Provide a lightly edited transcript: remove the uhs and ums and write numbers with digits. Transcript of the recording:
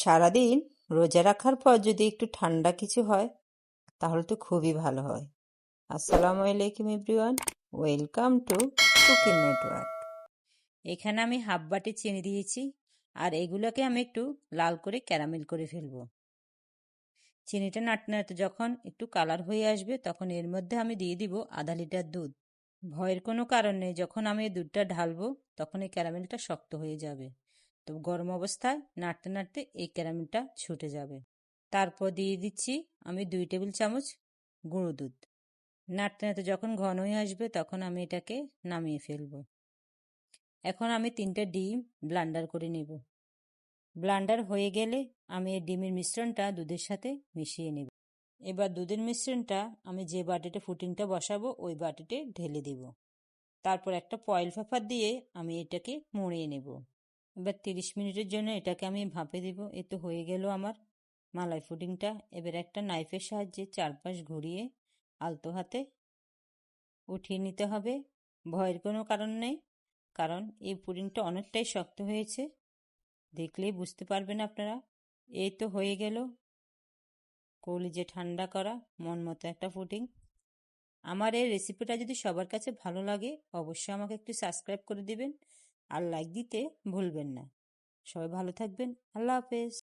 সারাদিন রোজা রাখার পর যদি একটু ঠান্ডা কিছু হয় তাহলে তো খুবই ভালো হয়। আসসালামু আলাইকুম everyone, welcome to cooking network. এখানে আমি হাফ বাটি চিনি দিয়েছি, আর এগুলোকে আমি একটু লাল করে ক্যারামেল করে ফেলবো। চিনিটা নাড়তে নাড়তে যখন একটু কালার হয়ে আসবে তখন এর মধ্যে আমি দিয়ে দিব আধা লিটার দুধ। ভয়ের কোনো কারণ নেই, যখন আমি এই দুধটা ঢালবো তখন এই ক্যারামেলটা শক্ত হয়ে যাবে, তো গরম অবস্থায় নাড়তে নাড়তে এই ক্যারামেলটা ছুটে যাবে। তারপর দিয়ে দিচ্ছি আমি 2 টেবিল চামচ গুঁড়ো দুধ। নাড়তে নাড়তে যখন ঘন হয়ে আসবে তখন আমি এটাকে নামিয়ে ফেলবো। এখন আমি 3টে ডিম ব্লান্ডার করে নেব। ব্লান্ডার হয়ে গেলে আমি এই ডিমের মিশ্রণটা দুধের সাথে মিশিয়ে নেব। এবার দুধের মিশ্রণটা আমি যে বাটিতে ফুটিংটা বসাবো ওই বাটিতে ঢেলে দেব। তারপর একটা ফয়েল পেপার দিয়ে আমি এটাকে মুড়িয়ে নেব। এবার 30 মিনিটের জন্য এটাকে আমি ভাপে দেব। এ তো হয়ে গেল আমার মালাই পুডিংটা। এবার একটা নাইফের সাহায্যে চারপাশ ঘুরিয়ে আলতো হাতে উঠিয়ে নিতে হবে। ভয়ের কোনো কারণ নেই, কারণ এই পুডিংটা অনেকটাই শক্ত হয়েছে, দেখলেই বুঝতে পারবেন আপনারা। এই তো হয়ে গেল কলিজে ঠান্ডা করা মন মতো একটা পুডিং। আমার এই রেসিপিটা যদি সবার কাছে ভালো লাগে অবশ্যই আমাকে একটু সাবস্ক্রাইব করে দিবেন আর লাইক দিতে ভুলবেন না। সবাই ভালো থাকবেন। আল্লাহ হাফেজ।